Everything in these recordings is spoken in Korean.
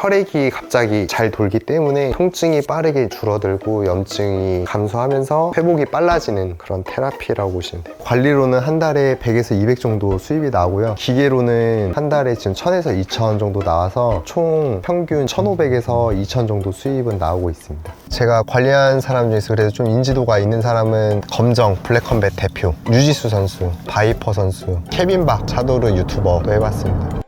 혈액이 갑자기 잘 돌기 때문에 통증이 빠르게 줄어들고 염증이 감소하면서 회복이 빨라지는 그런 테라피라고 보시면 돼요. 관리로는 한 달에 100에서 200 정도 수입이 나오고요. 기계로는 한 달에 지금 1000에서 2000 정도 나와서 총 평균 1500에서 2000 정도 수입은 나오고 있습니다. 제가 관리한 사람 중에서 그래도 좀 인지도가 있는 사람은 검정, 블랙컴뱃 대표, 유지수 선수, 바이퍼 선수, 케빈 박, 차도르 유튜버도 해봤습니다.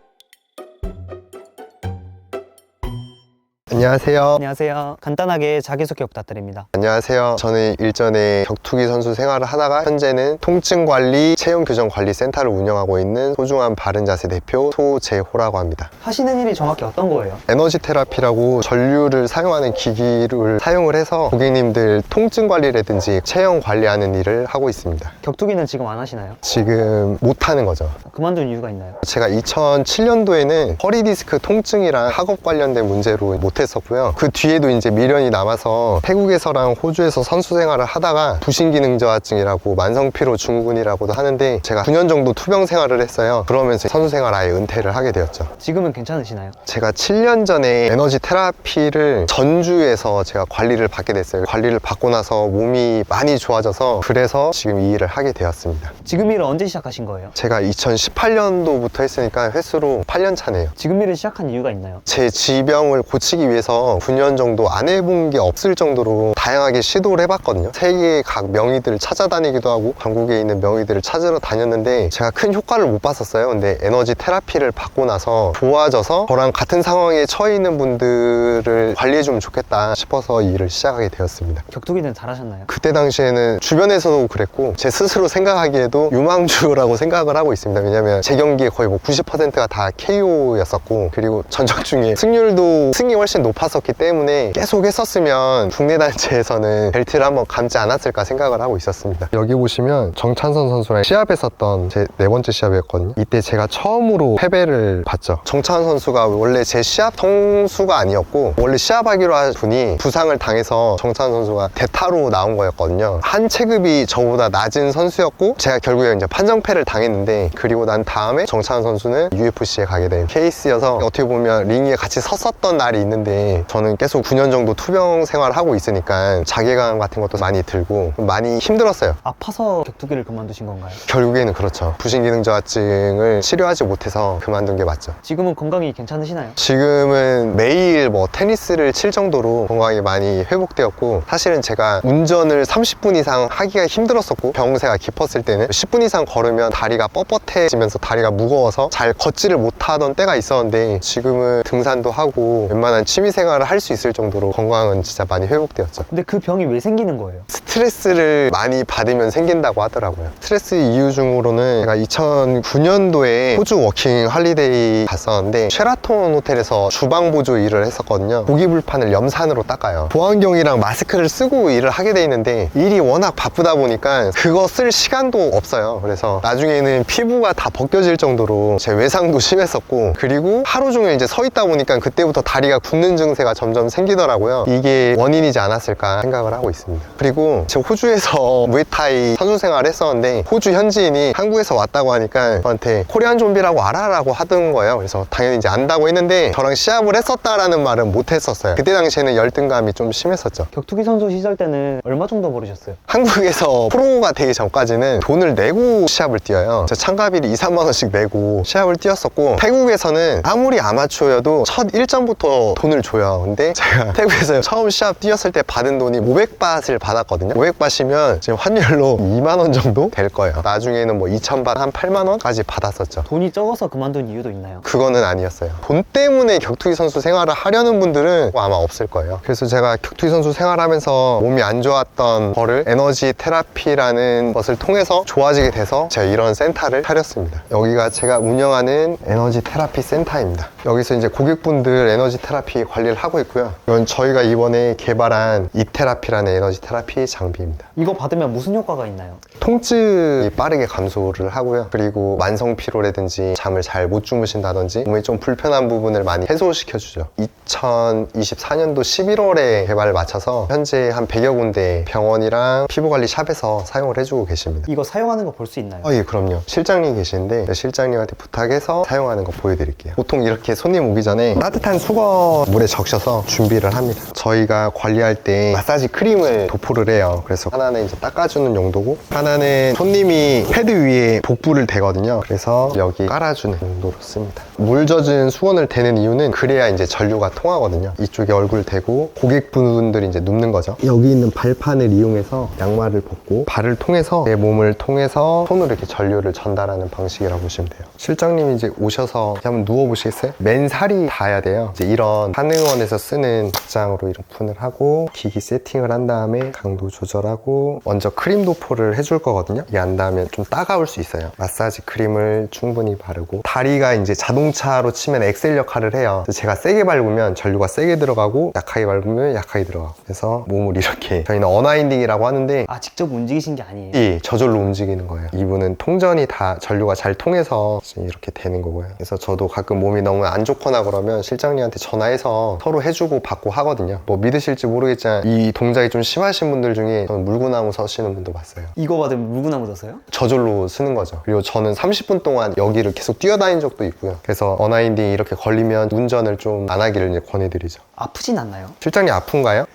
안녕하세요. 안녕하세요. 간단하게 자기소개 부탁드립니다. 안녕하세요. 저는 일전에 격투기 선수 생활을 하다가 현재는 통증관리, 체형교정관리 센터를 운영하고 있는 소중한 바른자세 대표 소재호라고 합니다. 하시는 일이 정확히 어떤 거예요? 에너지 테라피라고 전류를 사용하는 기기를 사용을 해서 고객님들 통증 관리라든지 체형 관리하는 일을 하고 있습니다. 격투기는 지금 안 하시나요? 지금 못하는 거죠. 그만둔 이유가 있나요? 제가 2007년도에는 허리 디스크 통증이랑 학업 관련된 문제로 못했었고요. 그 뒤에도 이제 미련이 남아서 태국에서랑 호주에서 선수 생활을 하다가 부신기능저하증이라고 만성피로 증후군이라고도 하는데 제가 9년 정도 투병 생활을 했어요. 그러면서 선수 생활 아예 은퇴를 하게 되었죠. 지금은 괜찮으시나요? 제가 7년 전에 에너지 테라피를 전주에서 제가 관리를 받게 됐어요. 관리를 받고 나서 몸이 많이 좋아져서 그래서 지금 이 일을 하게 되었습니다. 지금 일을 언제 시작하신 거예요? 제가 2018년도부터 했으니까 횟수로 8년 차네요. 지금 일을 시작한 이유가 있나요? 제 지병을 고치기 위해서 9년 정도 안 해본 게 없을 정도로 다양하게 시도를 해봤거든요. 세계의 각 명의들을 찾아다니기도 하고 전국에 있는 명의들을 찾으러 다녔는데 제가 큰 효과를 못 봤었어요. 근데 에너지 테라피를 받고 나서 좋아져서 저랑 같은 상황에 처해 있는 분들을 관리해주면 좋겠다 싶어서 이 일을 시작하게 되었습니다. 격투기는 잘하셨나요? 그때 당시에는 주변에서도 그랬고 제 스스로 생각하기에도 유망주라고 생각을 하고 있습니다. 왜냐면 제 경기에 거의 뭐 90%가 다 KO였었고 그리고 전적 중에 승이 훨씬 높았었기 때문에 계속 했었으면 국내 단체에서는 벨트를 한번 감지 않았을까 생각을 하고 있었습니다. 여기 보시면 정찬선 선수랑 시합했었던 제 4번째 시합이었거든요. 이때 제가 처음으로 패배를 봤죠. 정찬선 선수가 원래 제 시합 선수가 아니었고 원래 시합하기로 한 분이 부상을 당해서 정찬선 선수가 대타로 나온 거였거든요. 한 체급이 저보다 낮은 선수였고 제가 결국에 이제 판정패를 당했는데 그리고 난 다음에 정찬선 선수는 UFC에 가게 된 케이스여서 어떻게 보면 링에 같이 섰었던 날이 있는데 저는 계속 9년 정도 투병 생활을 하고 있으니까 자괴감 같은 것도 많이 들고 많이 힘들었어요. 아파서 격투기를 그만두신 건가요? 결국에는 그렇죠. 부신기능저하증을 치료하지 못해서 그만둔 게 맞죠. 지금은 건강이 괜찮으시나요? 지금은 매일 뭐 테니스를 칠 정도로 건강이 많이 회복되었고 사실은 제가 운전을 30분 이상 하기가 힘들었었고 병세가 깊었을 때는 10분 이상 걸으면 다리가 뻣뻣해지면서 다리가 무거워서 잘 걷지를 못하던 때가 있었는데 지금은 등산도 하고 웬만한 취미생활을 할 수 있을 정도로 건강은 진짜 많이 회복되었죠. 근데 그 병이 왜 생기는 거예요? 스트레스를 많이 받으면 생긴다고 하더라고요. 스트레스 이유 중으로는 제가 2009년도에 호주 워킹 할리데이 갔었는데 쉐라톤 호텔에서 주방 보조 일을 했었거든요. 고기불판을 염산으로 닦아요. 보안경이랑 마스크를 쓰고 일을 하게 돼 있는데 일이 워낙 바쁘다 보니까 그거 쓸 시간도 없어요. 그래서 나중에는 피부가 다 벗겨질 정도로 제 외상도 심했었고 그리고 하루 종일 이제 서 있다 보니까 그때부터 다리가 굳는 증세가 점점 생기더라고요. 이게 원인이지 않았을까 생각을 하고 있습니다. 그리고 제가 호주에서 무에타이 선수 생활을 했었는데 호주 현지인이 한국에서 왔다고 하니까 저한테 코리안 좀비라고 알아라고 하던 거예요. 그래서 당연히 이제 안다고 했는데 저랑 시합을 했었다라는 말은 못 했었어요. 그때 당시에는 열등감이 좀 심했었죠. 격투기 선수 시절 때는 얼마 정도 벌으셨어요? 한국에서 프로가 되기 전까지는 돈을 내고 시합을 뛰어요. 참가비를 2, 3만 원씩 내고 시합을 뛰었었고 태국에서는 아무리 아마추어여도 첫 1점부터 돈을 줘요. 근데 제가 태국에서 처음 시합 뛰었을 때 받은 돈이 500바트를 받았거든요. 500바트면 지금 환율로 2만 원 정도 될 거예요. 나중에는 뭐 2,000바트 한 8만 원까지 받았었죠. 돈이 적어서 그만둔 이유도 있나요? 그거는 아니었어요. 돈 때문에 격투기 선수 생활을 하려는 분들은 아마 없을 거예요. 그래서 제가 격투기 선수 생활하면서 몸이 안 좋았던 거를 에너지 테라피라는 것을 통해서 좋아지게 돼서 제가 이런 센터를 차렸습니다. 여기가 제가 운영하는 에너지 테라피 센터입니다. 여기서 이제 고객분들 에너지 테라피 관리를 하고 있고요. 이건 저희가 이번에 개발한 이테라피라는 에너지 테라피 장비입니다. 이거 받으면 무슨 효과가 있나요? 통증이 빠르게 감소를 하고요. 그리고 만성 피로라든지 잠을 잘 못 주무신다든지 몸에 좀 불편한 부분을 많이 해소시켜주죠. 2024년도 11월에 개발을 마쳐서 현재 한 100여 군데 병원이랑 피부관리 샵에서 사용을 해주고 계십니다. 이거 사용하는 거 볼 수 있나요? 예, 그럼요. 실장님 계시는데 실장님한테 부탁해서 사용하는 거 보여드릴게요. 보통 이렇게 손님 오기 전에 따뜻한 수거 물에 적셔서 준비를 합니다. 저희가 관리할 때 마사지 크림을 도포를 해요. 그래서 하나는 이제 닦아주는 용도고, 하나는 손님이 패드 위에 복부를 대거든요. 그래서 여기 깔아주는 용도로 씁니다. 물 젖은 수건을 대는 이유는 그래야 이제 전류가 통하거든요. 이쪽에 얼굴 대고 고객분들이 이제 눕는 거죠. 여기 있는 발판을 이용해서 양말을 벗고 발을 통해서 내 몸을 통해서 손으로 이렇게 전류를 전달하는 방식이라고 보시면 돼요. 실장님이 이제 오셔서 한번 누워보시겠어요? 맨살이 닿아야 돼요. 이제 이런 한의원에서 쓰는 복장으로 이렇게 오픈을 하고 기기 세팅을 한 다음에 강도 조절하고 먼저 크림 도포를 해줄 거거든요. 이게 안 닿으면 좀 따가울 수 있어요. 마사지 크림을 충분히 바르고, 다리가 이제 자동차로 치면 엑셀 역할을 해요. 그래서 제가 세게 밟으면 전류가 세게 들어가고 약하게 밟으면 약하게 들어가고, 그래서 몸을 이렇게, 저희는 언와인딩이라고 하는데 아, 직접 움직이신 게 아니에요? 예, 저절로 움직이는 거예요. 이분은 통전이 다 전류가 잘 통해서 이렇게 되는 거고요. 그래서 저도 가끔 몸이 너무 안 좋거나 그러면 실장님한테 전화해서 서로 해주고 받고 하거든요. 뭐 믿으실지 모르겠지만 이 동작이 좀 심하신 분들 중에 저는 물구나무 서시는 분도 봤어요. 이거 받으면 물구나무 져서요? 저절로 쓰는 거죠. 그리고 저는 30분 동안 여기를 계속 뛰어다닌 적도 있고요. 그래서 언와인딩 이렇게 걸리면 운전을 좀 안 하기를 이제 권해드리죠. 아프진 않나요? 실장님 아픈가요?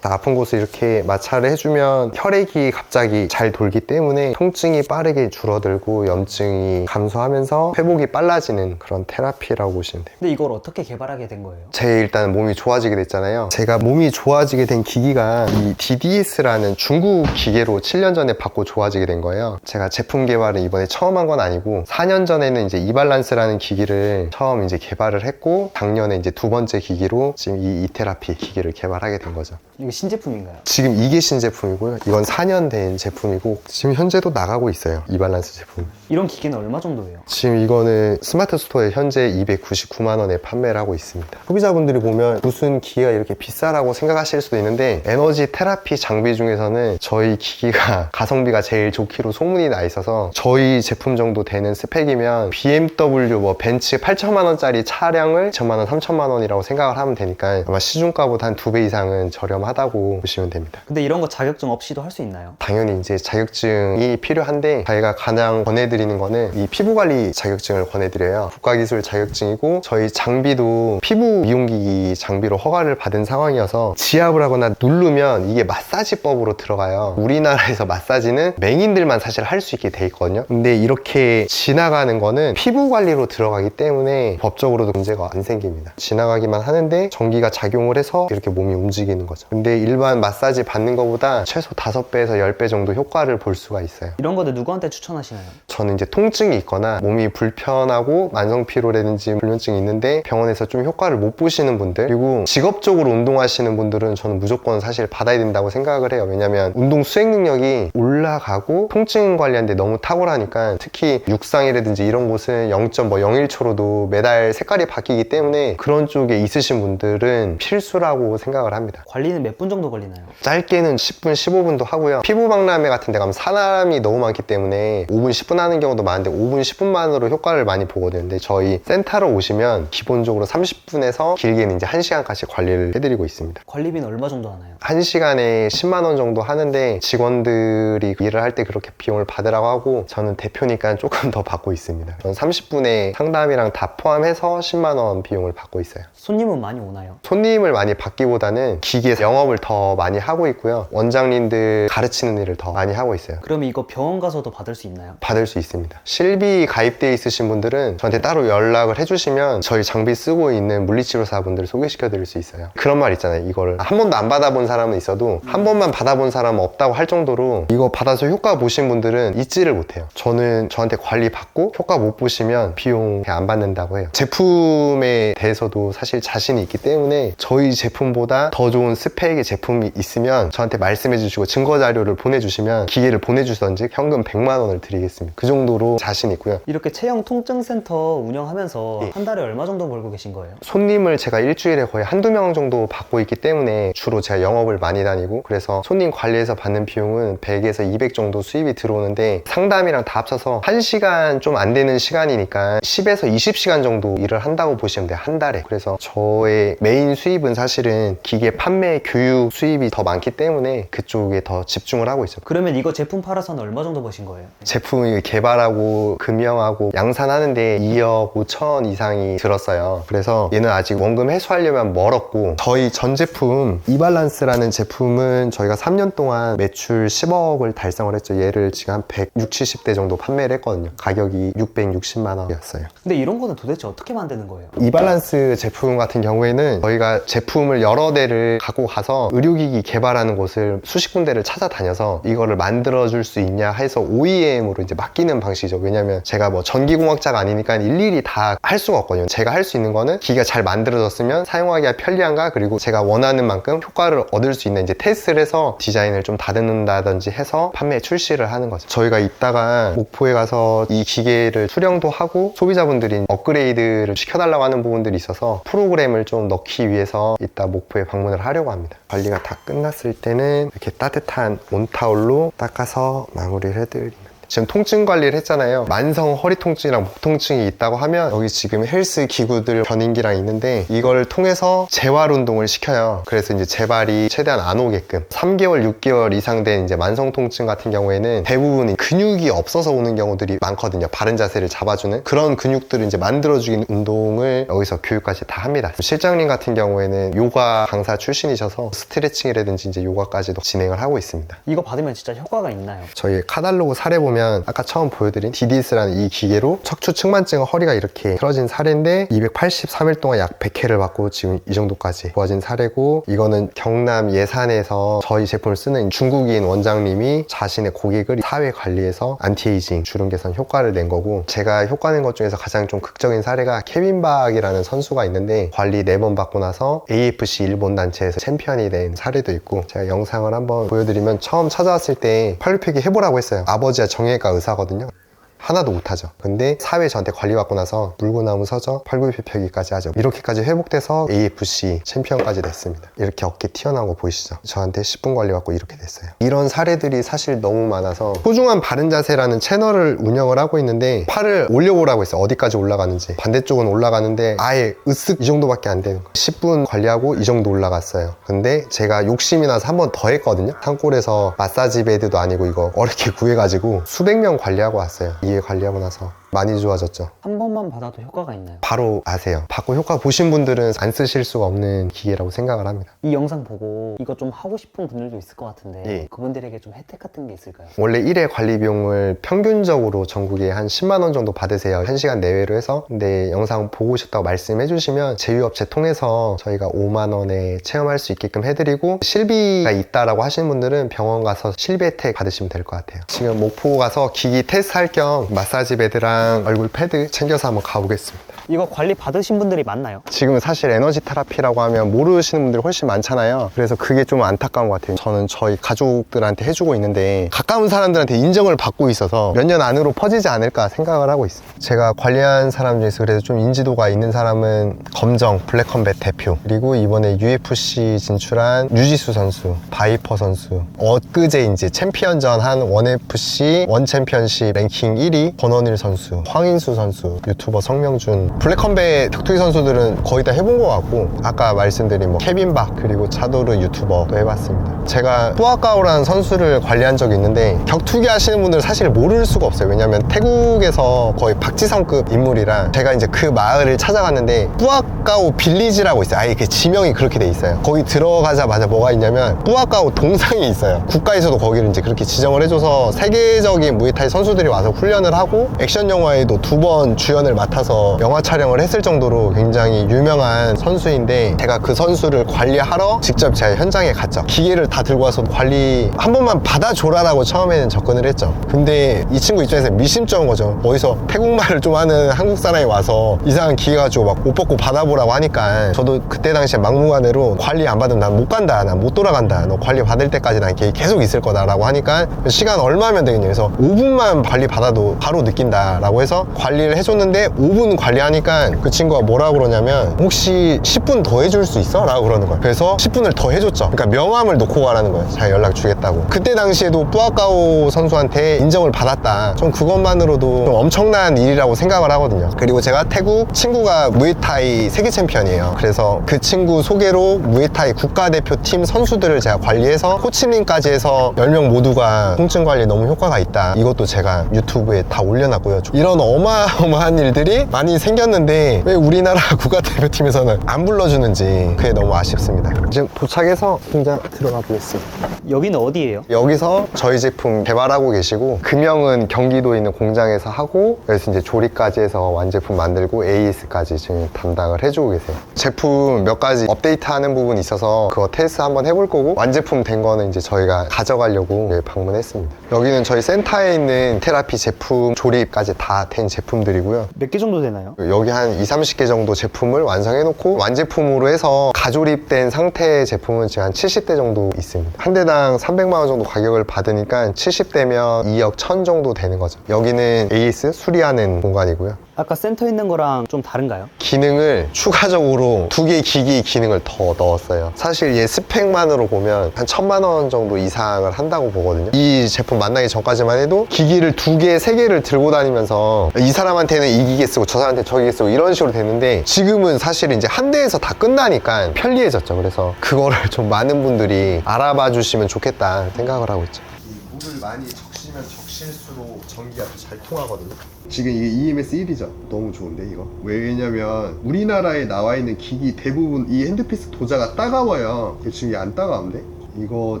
아픈 곳을 이렇게 마찰을 해주면 혈액이 갑자기 잘 돌기 때문에 통증이 빠르게 줄어들고 염증이 감소하면서 회복이 빨라지는 그런 테라피라고 보시면 돼요. 근데 이걸 어떻게 개발하게 된 거예요? 제 일단 몸이 좋아지게 됐잖아요. 제가 몸이 좋아지게 된 기기가 이 DDS라는 중국 기계로 7년 전에 받고 좋아지게 된 거예요. 제가 제품 개발을 이번에 처음 한 건 아니고 4년 전에는 이제 이발란스라는 기기를 처음 이제 개발을 했고, 작년에 이제 두 번째 기기로 지금 이 이테라피 기기를 개발하게 된 거죠. 이거 신제품인가요? 지금 이게 신제품이고요. 이건 4년 된 제품이고 지금 현재도 나가고 있어요. 이발란스 제품. 이런 기계는 얼마 정도예요? 지금 이거는 스마트 스토어에 현재 299만 원에 판매를 하고 있습니다. 소비자분들이 보면 무슨 기계가 이렇게 비싸라고 생각하실 수도 있는데, 에너지 테라피 장비 중에서는 저희 기기가 가성비가 제일 좋기로 소문이 나 있어서, 저희 제품 정도 되는 스펙이면 BMW 뭐 벤츠 8천만 원짜리 차량을 2천만 원, 3천만 원이라고 생각을 하면 되니까 아마 시중가보다 한 2배 이상은 저렴하다고 보시면 됩니다. 근데 이런 거 자격증 없이도 할 수 있나요? 당연히 이제 자격증이 필요한데, 저희가 가장 권해드리는 거는 이 피부관리 자격증을 권해드려요. 국가기술 자격증이고, 저희 장비도 피부 미용기기 장비로 허가를 받은 상황이어서 지압을 하거나 누르면 이게 마사지법으로 들어가요. 우리나라에서 마사지는 맹인들만 사실 할 수 있게 돼 있거든요. 근데 이렇게 지나가는 거는 피부관리로 들어가기 때문에 법적으로도 문제가 안 생깁니다. 지나가기만 하는데 전기가 작용을 해서 이렇게 몸이 움직이는 거죠. 근데 일반 마사지 받는 것보다 최소 5배에서 10배 정도 효과를 볼 수가 있어요. 이런 거는 누구한테 추천하시나요? 저는 이제 통증이 있거나 몸이 불편하고 만성 피로라든지 불면증이 있는데 병원에서 좀 효과를 못 보시는 분들, 그리고 직업적으로 운동하시는 분들은 저는 무조건 사실 받아야 된다고 생각을 해요. 왜냐면 운동 수행 능력이 올라가고 통증 관리하는데 너무 탁월하니까, 특히 육상이라든지 이런 곳은 0.01초로도 매달 색깔이 바뀌기 때문에 그런 쪽에 있으신 분들은 필수라고 생각을 합니다. 관리는 몇 분 정도 걸리나요? 짧게는 10분, 15분도 하고요. 피부 박람회 같은 데 가면 사람이 너무 많기 때문에 5분, 10분 하는 경우도 많은데 5분, 10분만으로 효과를 많이 보거든요. 근데 저희 센터로 오시면 기본적으로 30분에서 길게는 이제 1시간까지 관리를 해드리고 있습니다. 관리비는 얼마 정도 하나요? 1시간에 10만 원 정도 하는데, 직원들이 일을 할 때 그렇게 비용을 받으라고 하고 저는 대표니까 조금 더 받고 있습니다. 저는 30분의 상담이랑 다 포함해서 10만 원 비용을 받고 있어요. 손님은 많이 오나요? 손님을 많이 받기보다는 기계 영업을 더 많이 하고 있고요. 원장님들 가르치는 일을 더 많이 하고 있어요. 그러면 이거 병원 가서도 받을 수 있나요? 받을 수 있습니다. 실비 가입되어 있으신 분들은 저한테 따로 연락을 해주시면 저희 장비 쓰고 있는 물리치료사분들 소개시켜 드릴 수 있어요. 그런 말 있잖아요. 이걸 한 번도 안 받아본 사람은 있어도 한 번만 받아본 사람은 없다고 할 정도로, 이거 받아서 효과 보신 분들은 잊지를 못해요. 저는 저한테 관리 받고 효과 못 보시면 비용 안 받는다고 해요. 제품에 대해서도 사실 자신이 있기 때문에 저희 제품보다 더 좋은 스펙의 제품이 있으면 저한테 말씀해 주시고 증거 자료를 보내주시면 기계를 보내주던지 현금 100만 원을 드리겠습니다. 그 정도로 자신 있고요. 이렇게 체형 통증센터 운영하면서 예. 한 달에 얼마 정도 벌고 계신 거예요? 손님을 제가 일주일에 거의 한두 명 정도 받고 있기 때문에 주로 제가 영업을 많이 다니고, 그래서 손님 관리해서 받는 비용은 100에서 200 정도 수입이 들어오는데, 상담이랑 다 합쳐서 1시간 좀 안 되는 시간이니까 10에서 20시간 정도 일을 한다고 보시면 돼요, 한 달에. 그래서 저의 메인 수입은 사실은 기계 판매, 교육 수입이 더 많기 때문에 그쪽에 더 집중을 하고 있어요. 그러면 이거 제품 팔아서는 얼마 정도 버신 거예요? 제품 개발하고 금형하고 양산하는데 2억 5천 이상이 들었어요. 그래서 얘는 아직 원금 회수하려면 멀었고, 저희 전 제품 이발란스라는 제품은 저희가 3년 동안 매출 10억을 달성을 했죠. 얘를 지금 한 160, 70대 정도 판매를 했거든요. 가격이 660만 원이었어요. 근데 이런 거는 도대체 어떻게 만드는 거예요? 이발란스 제품 같은 경우에는 저희가 제품을 여러 대를 갖고 가서 의료기기 개발하는 곳을 수십 군데를 찾아다녀서 이거를 만들어줄 수 있냐 해서 OEM으로 이제 맡기는 방식이죠. 왜냐면 제가 뭐 전기공학자가 아니니까 일일이 다 할 수가 없거든요. 제가 할 수 있는 거는 기계가 잘 만들어졌으면 사용하기가 편리한가, 그리고 제가 원하는 만큼 효과를 얻을 수 있는 이제 테스트를 해서 디자인을 좀 다듬는다든지 해서 판매 출시를 하는 거죠. 저희가 이따가 목포에 가서 이 기계를 수령도 하고 소비자분들이 업그레이드를 시켜달라고 하는 부분들이 있어서 프로그램을 좀 넣기 위해서 이따 목포에 방문을 하려고 합니다. 관리가 다 끝났을 때는 이렇게 따뜻한 온타올로 닦아서 마무리를 해드립니다. 지금 통증 관리를 했잖아요. 만성 허리 통증이랑 목 통증이 있다고 하면 여기 지금 헬스 기구들 견인기랑 있는데, 이걸 통해서 재활 운동을 시켜요. 그래서 이제 재발이 최대한 안 오게끔. 3개월, 6개월 이상 된 이제 만성 통증 같은 경우에는 대부분 근육이 없어서 오는 경우들이 많거든요. 바른 자세를 잡아주는 그런 근육들을 이제 만들어주는 운동을 여기서 교육까지 다 합니다. 실장님 같은 경우에는 요가 강사 출신이셔서 스트레칭이라든지 이제 요가까지도 진행을 하고 있습니다. 이거 받으면 진짜 효과가 있나요? 저희 카달로그 사례 보면 아까 처음 보여드린 디디스라는 이 기계로 척추 측만증, 허리가 이렇게 틀어진 사례인데 283일 동안 약 100회를 받고 지금 이 정도까지 좋아진 사례고, 이거는 경남 예산에서 저희 제품을 쓰는 중국인 원장님이 자신의 고객을 사회 관리해서 안티에이징, 주름 개선 효과를 낸 거고, 제가 효과 낸 것 중에서 가장 좀 극적인 사례가 케빈 박이라는 선수가 있는데, 관리 4번 받고 나서 AFC 일본 단체에서 챔피언이 된 사례도 있고, 제가 영상을 한번 보여드리면, 처음 찾아왔을 때 팔굽혀펴기 해보라고 했어요. 아버지가 정형외과 의사거든요. 하나도 못하죠. 근데 사회 저한테 관리받고 나서 물구나무 서서 팔굽혀펴기까지 하죠. 이렇게까지 회복돼서 AFC 챔피언까지 됐습니다. 이렇게 어깨 튀어나온 거 보이시죠? 저한테 10분 관리받고 이렇게 됐어요. 이런 사례들이 사실 너무 많아서 소중한 바른 자세라는 채널을 운영을 하고 있는데, 팔을 올려보라고 했어요. 어디까지 올라가는지. 반대쪽은 올라가는데 아예 으쓱 이 정도밖에 안 되는 거예요. 10분 관리하고 이 정도 올라갔어요. 근데 제가 욕심이 나서 한 번 더 했거든요. 산골에서 마사지 베드도 아니고 이거 어렵게 구해가지고 수백 명 관리하고 왔어요. 이게 관리하고 나서 많이 좋아졌죠. 한 번만 받아도 효과가 있나요? 바로 아세요. 받고 효과 보신 분들은 안 쓰실 수가 없는 기계라고 생각을 합니다. 이 영상 보고 이거 좀 하고 싶은 분들도 있을 것 같은데 예. 그분들에게 좀 혜택 같은 게 있을까요? 원래 1회 관리 비용을 평균적으로 전국에 한 10만 원 정도 받으세요. 1시간 내외로 해서. 근데 영상 보고 싶다고 말씀해 주시면 제휴업체 통해서 저희가 5만 원에 체험할 수 있게끔 해드리고, 실비가 있다라고 하시는 분들은 병원 가서 실비 혜택 받으시면 될 것 같아요. 지금 목포 가서 기기 테스트 할 겸 마사지 베드랑 얼굴 패드 챙겨서 한번 가보겠습니다. 이거 관리 받으신 분들이 많나요? 지금은 사실 에너지 테라피라고 하면 모르시는 분들이 훨씬 많잖아요. 그래서 그게 좀 안타까운 것 같아요. 저는 저희 가족들한테 해주고 있는데 가까운 사람들한테 인정을 받고 있어서 몇 년 안으로 퍼지지 않을까 생각을 하고 있어요. 제가 관리한 사람 중에서 그래도 좀 인지도가 있는 사람은 검정, 블랙컴뱃 대표, 그리고 이번에 UFC 진출한 유지수 선수, 바이퍼 선수, 엊그제 이제 챔피언전 한 원FC 원 챔피언십 랭킹 1위 권원일 선수, 황인수 선수, 유튜버 성명준, 블랙컴뱃 격투기 선수들은 거의 다 해본 것 같고, 아까 말씀드린 뭐 케빈 박, 그리고 차도르 유튜버도 해봤습니다. 제가 뿌아까오라는 선수를 관리한 적이 있는데, 격투기 하시는 분들은 사실 모를 수가 없어요. 왜냐면 태국에서 거의 박지성급 인물이라, 제가 이제 그 마을을 찾아갔는데 뿌아까오 빌리지라고 있어요. 아예 그 지명이 그렇게 돼 있어요. 거기 들어가자마자 뭐가 있냐면 뿌아까오 동상이 있어요. 국가에서도 거기를 이제 그렇게 지정을 해줘서 세계적인 무에타이 선수들이 와서 훈련을 하고, 액션 영화에도 2번 주연을 맡아서 영화 촬영을 했을 정도로 굉장히 유명한 선수인데, 제가 그 선수를 관리하러 직접 제가 현장에 갔죠. 기계를 다 들고 와서 관리 한 번만 받아줘라라고 처음에는 접근을 했죠. 근데 이 친구 입장에서 미심쩍은 거죠. 어디서 태국말을 좀 하는 한국 사람이 와서 이상한 기계 가지고 막 옷 벗고 받아보라고 하니까, 저도 그때 당시에 막무가내로 관리 안 받으면 난 못 간다, 난 못 돌아간다, 너 관리 받을 때까지 난 계속 있을 거다 라고 하니까, 시간 얼마면 되겠냐, 그래서 5분만 관리 받아도 바로 느낀다 라고 해서 관리를 해줬는데, 5분 관리하니까 그 친구가 뭐라고 그러냐면, 혹시 10분 더 해줄 수 있어? 라고 그러는 거예요. 그래서 10분을 더 해줬죠. 그러니까 명함을 놓고 가라는 거예요. 잘 연락 주겠다고. 그때 당시에도 뿌아까오 선수한테 인정을 받았다, 좀 그것만으로도 좀 엄청난 일이라고 생각을 하거든요. 그리고 제가 태국 친구가 무에타이 세계 챔피언이에요. 그래서 그 친구 소개로 무에타이 국가대표팀 선수들을 제가 관리해서 코치님까지 해서 10명 모두가 통증 관리에 너무 효과가 있다, 이것도 제가 유튜브에 다 올려놨고요. 이런 어마어마한 일들이 많이 생겼는데 왜 우리나라 국가대표팀에서는 안 불러주는지, 그게 너무 아쉽습니다. 지금 도착해서 공장 들어가 보겠습니다. 여기는 어디예요? 여기서 저희 제품 개발하고 계시고, 금형은 경기도에 있는 공장에서 하고, 그래서 이제 조립까지 해서 완제품 만들고 AS까지 지금 담당을 해주고 계세요. 제품 몇 가지 업데이트하는 부분이 있어서 그거 테스트 한번 해볼 거고, 완제품 된 거는 이제 저희가 가져가려고 방문했습니다. 여기는 저희 센터에 있는 테라피 제품 조립까지 다 된 제품들이고요. 몇 개 정도 되나요? 여기 한 20-30개 정도 제품을 완성해 놓고, 완제품으로 해서 가조립된 상태의 제품은 지금 한 70대 정도 있습니다. 한 대당 300만 원 정도 가격을 받으니까 70대면 2억 1천 정도 되는 거죠. 여기는 AS 수리하는 공간이고요. 아까 센터에 있는 거랑 좀 다른가요? 기능을 추가적으로 2개의 기기 기능을 더 넣었어요. 사실 얘 스펙만으로 보면 한 1,000만 원 정도 이상을 한다고 보거든요. 이 제품 만나기 전까지만 해도 기기를 2개, 3개를 들고 다니면서 이 사람한테는 이 기계 쓰고 저 사람한테는 저 기계 쓰고 이런 식으로 되는데, 지금은 사실 이제 한 대에서 다 끝나니까 편리해졌죠. 그래서 그거를 좀 많은 분들이 알아봐 주시면 좋겠다 생각을 하고 있죠. 이 물을 많이 적시면 적실수록 전기가 더 잘 통하거든요. 지금 이게 EMS 1이죠. 너무 좋은데 이거? 왜냐면 우리나라에 나와 있는 기기 대부분 이 핸드피스 도자가 따가워요. 지금 이게 안 따가운데? 이거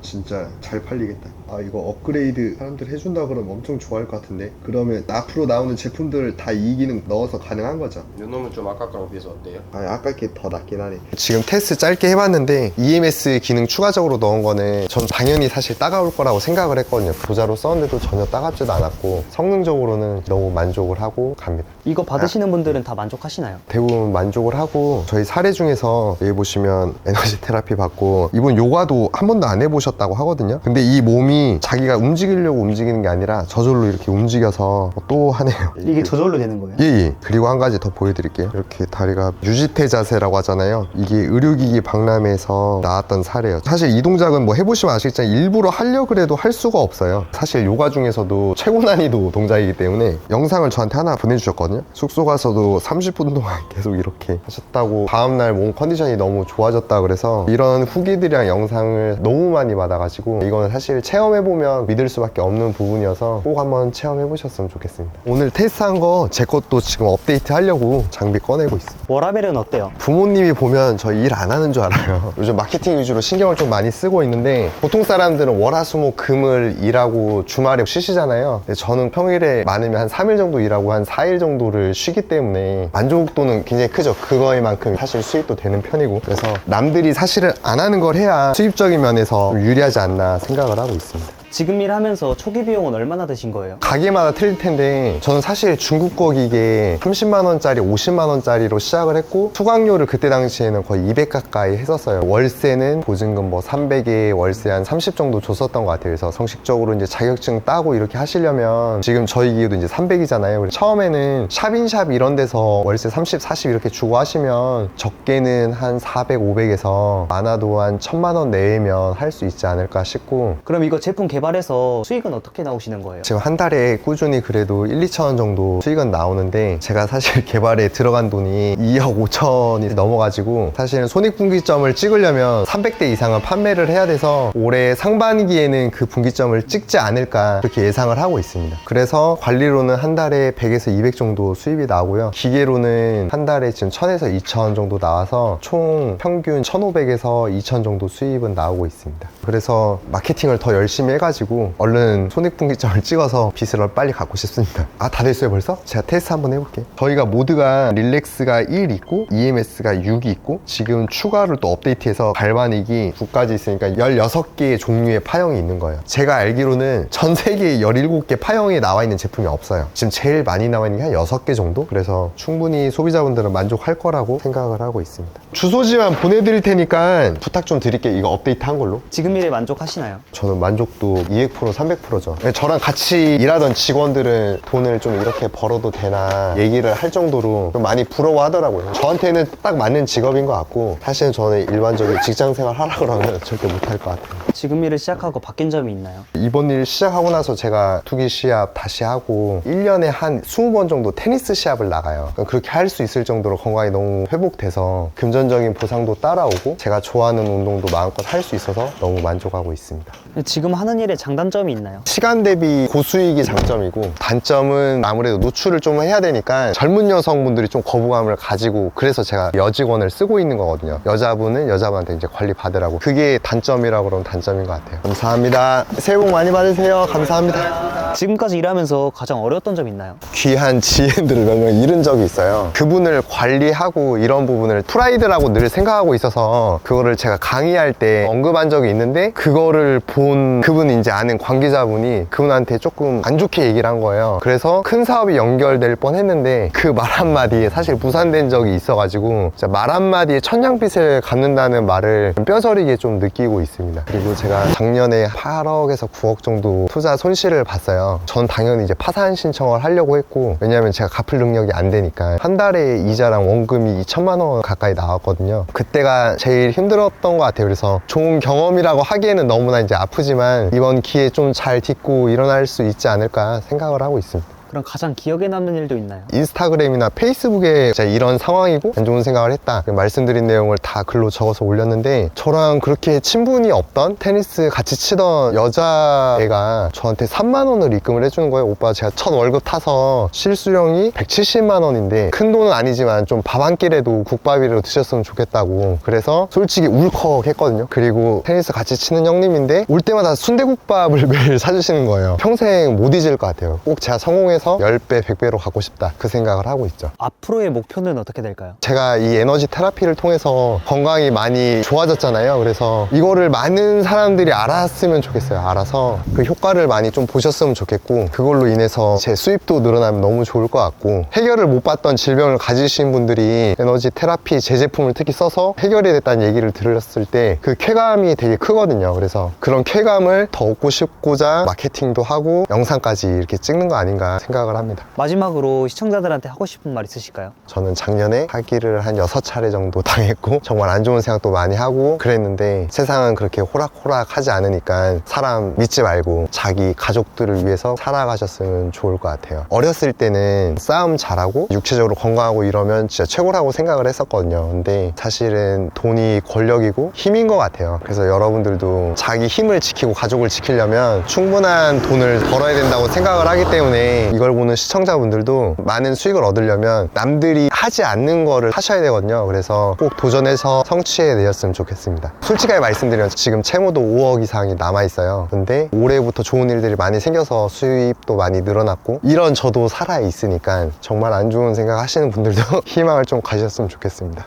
진짜 잘 팔리겠다. 아, 이거 업그레이드 사람들 해준다 그러면 엄청 좋아할 것 같은데. 그러면 앞으로 나오는 제품들 다 이 기능 넣어서 가능한 거죠. 이 놈은 좀 아까 거랑 비해서 어때요? 아, 아까 게 더 낫긴 하네. 지금 테스트 짧게 해봤는데 EMS 기능 추가적으로 넣은 거는 전 당연히 사실 따가울 거라고 생각을 했거든요. 도자로 썼는데도 전혀 따갑지도 않았고, 성능적으로는 너무 만족을 하고 갑니다. 이거 받으시는 분들은 다 만족하시나요? 대부분 만족을 하고, 저희 사례 중에서 여기 보시면 에너지 테라피 받고, 이분 요가도 한 번도 안 해보셨다고 하거든요. 근데 이 몸이 자기가 움직이려고 움직이는 게 아니라 저절로 이렇게 움직여서 또 하네요. 이게 저절로 되는 거예요? 예. 그리고 한 가지 더 보여드릴게요. 이렇게 다리가 유지태 자세라고 하잖아요. 이게 의료기기 박람회에서 나왔던 사례예요. 사실 이 동작은 뭐 해보시면 아시겠지만 일부러 하려고 해도 할 수가 없어요. 사실 요가 중에서도 최고 난이도 동작이기 때문에 영상을 저한테 하나 보내주셨거든요. 숙소 가서도 30분 동안 계속 이렇게 하셨다고, 다음날 몸 컨디션이 너무 좋아졌다 그래서 이런 후기들이랑 영상을 너무 많이 받아가지고, 이거는 사실 체험해보면 믿을 수밖에 없는 부분이어서 꼭 한번 체험해보셨으면 좋겠습니다. 오늘 테스트한 거 제 것도 지금 업데이트 하려고 장비 꺼내고 있어요. 워라벨은 어때요? 부모님이 보면 저 일 안 하는 줄 알아요. 요즘 마케팅 위주로 신경을 좀 많이 쓰고 있는데, 보통 사람들은 월화수목 금을 일하고 주말에 쉬시잖아요. 근데 저는 평일에 많으면 한 3일 정도 일하고 한 4일 정도를 쉬기 때문에 만족도는 굉장히 크죠. 그거에만큼 사실 수입도 되는 편이고, 그래서 남들이 사실은 안 하는 걸 해야 수입적인 면에서 좀 유리하지 않나 생각을 하고 있습니다. 지금 일하면서 초기 비용은 얼마나 드신 거예요? 가게마다 틀릴 텐데, 저는 사실 중국 거 기계 30만 원짜리, 50만 원짜리로 시작을 했고, 수강료를 그때 당시에는 거의 200 가까이 했었어요. 월세는 보증금 뭐 300에 월세 한 30 정도 줬었던 것 같아요. 그래서 성식적으로 이제 자격증 따고 이렇게 하시려면, 지금 저희 기계도 이제 300이잖아요. 처음에는 샵인샵 이런 데서 월세 30, 40 이렇게 주고 하시면 적게는 한 400, 500에서 많아도 한 1000만 원 내외면 할 수 있지 않을까 싶고. 그럼 이거 제품 개발해서 수익은 어떻게 나오시는 거예요? 지금 한 달에 꾸준히 그래도 1, 2천 원 정도 수익은 나오는데, 제가 사실 개발에 들어간 돈이 2억 5천이 넘어가지고, 사실은 손익분기점을 찍으려면 300대 이상은 판매를 해야 돼서 올해 상반기에는 그 분기점을 찍지 않을까 그렇게 예상을 하고 있습니다. 그래서 관리로는 한 달에 100에서 200 정도 수입이 나오고요. 기계로는 한 달에 지금 1000에서 2000 정도 나와서 총 평균 1500에서 2000 정도 수입은 나오고 있습니다. 그래서 마케팅을 더 열심히 해가지고 해가지고 얼른 손익분기점을 찍어서 빚을 빨리 갚고 싶습니다. 아, 다 됐어요 벌써? 제가 테스트 한번 해볼게요. 저희가 모드가 릴렉스가 1 있고 EMS가 6이 있고 지금 추가로 또 업데이트해서 갈바닉이 9까지 있으니까 16개의 종류의 파형이 있는 거예요. 제가 알기로는 전 세계에 17개 파형이 나와 있는 제품이 없어요. 지금 제일 많이 나와 있는 게 한 6개 정도? 그래서 충분히 소비자분들은 만족할 거라고 생각을 하고 있습니다. 주소지만 보내드릴 테니까 부탁 좀 드릴게요. 이거 업데이트 한 걸로. 지금 일에 만족하시나요? 저는 만족도 200% 300%죠. 저랑 같이 일하던 직원들은 돈을 좀 이렇게 벌어도 되나 얘기를 할 정도로 좀 많이 부러워하더라고요. 저한테는 딱 맞는 직업인 것 같고 사실은 저는 일반적인 직장생활 하라 그러면 절대 못할 것 같아요. 지금 일을 시작하고 바뀐 점이 있나요? 이번 일 시작하고 나서 제가 투기 시합 다시 하고 1년에 한 20번 정도 테니스 시합을 나가요. 그렇게 할 수 있을 정도로 건강이 너무 회복돼서 금전적인 보상도 따라오고 제가 좋아하는 운동도 마음껏 할 수 있어서 너무 만족하고 있습니다. 지금 하는 일에 장단점이 있나요? 시간 대비 고수익이 장점이고 단점은 아무래도 노출을 좀 해야 되니까 젊은 여성분들이 좀 거부감을 가지고 그래서 제가 여직원을 쓰고 있는 거거든요. 여자분은 여자분한테 이제 관리 받으라고. 그게 단점이라고 그러면 단점인 것 같아요. 감사합니다. 새해 복 많이 받으세요. 감사합니다. 지금까지 일하면서 가장 어려웠던 점 있나요? 귀한 지인들을 몇 명 잃은 적이 있어요. 그분을 관리하고 이런 부분을 프라이드라고 늘 생각하고 있어서 그거를 제가 강의할 때 언급한 적이 있는데 그거를 본 그분이 이제 아는 관계자분이 그분한테 조금 안 좋게 얘기를 한 거예요. 그래서 큰 사업이 연결될 뻔 했는데 그 말 한마디에 사실 무산된 적이 있어가지고 진짜 말 한마디에 천냥빚을 갚는다는 말을 뼈저리게 좀 느끼고 있습니다. 그리고 제가 작년에 8억에서 9억 정도 투자 손실을 봤어요. 전 당연히 이제 파산 신청을 하려고 했고 왜냐면 제가 갚을 능력이 안 되니까 한 달에 이자랑 원금이 2천만 원 가까이 나왔거든요. 그때가 제일 힘들었던 것 같아요. 그래서 좋은 경험이라고 하기에는 너무나 이제 아프지만 이번 기회에 좀 잘 딛고 일어날 수 있지 않을까 생각을 하고 있습니다. 그럼 가장 기억에 남는 일도 있나요? 인스타그램이나 페이스북에 제가 이런 상황이고 안 좋은 생각을 했다 말씀드린 내용을 다 글로 적어서 올렸는데 저랑 그렇게 친분이 없던 테니스 같이 치던 여자애가 저한테 3만 원을 입금을 해주는 거예요. 오빠 제가 첫 월급 타서 실수령이 170만 원인데 큰 돈은 아니지만 좀 밥 한 끼라도 국밥이라도 드셨으면 좋겠다고. 그래서 솔직히 울컥했거든요. 그리고 테니스 같이 치는 형님인데 올 때마다 순대국밥을 매일 사주시는 거예요. 평생 못 잊을 것 같아요. 꼭 제가 성공해서 10배, 100배로 가고 싶다 그 생각을 하고 있죠. 앞으로의 목표는 어떻게 될까요? 제가 이 에너지 테라피를 통해서 건강이 많이 좋아졌잖아요. 그래서 이거를 많은 사람들이 알았으면 좋겠어요. 알아서 그 효과를 많이 좀 보셨으면 좋겠고 그걸로 인해서 제 수입도 늘어나면 너무 좋을 것 같고 해결을 못 받던 질병을 가지신 분들이 에너지 테라피 제 제품을 특히 써서 해결이 됐다는 얘기를 들었을 때 그 쾌감이 되게 크거든요. 그래서 그런 쾌감을 더 얻고 싶고자 마케팅도 하고 영상까지 이렇게 찍는 거 아닌가 생각을 합니다. 마지막으로 시청자들한테 하고 싶은 말 있으실까요? 저는 작년에 사기를 한 6차례 정도 당했고 정말 안 좋은 생각도 많이 하고 그랬는데 세상은 그렇게 호락호락 하지 않으니까 사람 믿지 말고 자기 가족들을 위해서 살아가셨으면 좋을 것 같아요. 어렸을 때는 싸움 잘하고 육체적으로 건강하고 이러면 진짜 최고라고 생각을 했었거든요. 근데 사실은 돈이 권력이고 힘인 것 같아요. 그래서 여러분들도 자기 힘을 지키고 가족을 지키려면 충분한 돈을 벌어야 된다고 생각을 하기 때문에 이걸 보는 시청자분들도 많은 수익을 얻으려면 남들이 하지 않는 거를 하셔야 되거든요. 그래서 꼭 도전해서 성취해내셨으면 좋겠습니다. 솔직하게 말씀드리면 지금 채무도 5억 이상이 남아있어요. 근데 올해부터 좋은 일들이 많이 생겨서 수입도 많이 늘어났고 이런 저도 살아있으니까 정말 안 좋은 생각 하시는 분들도 희망을 좀 가셨으면 좋겠습니다.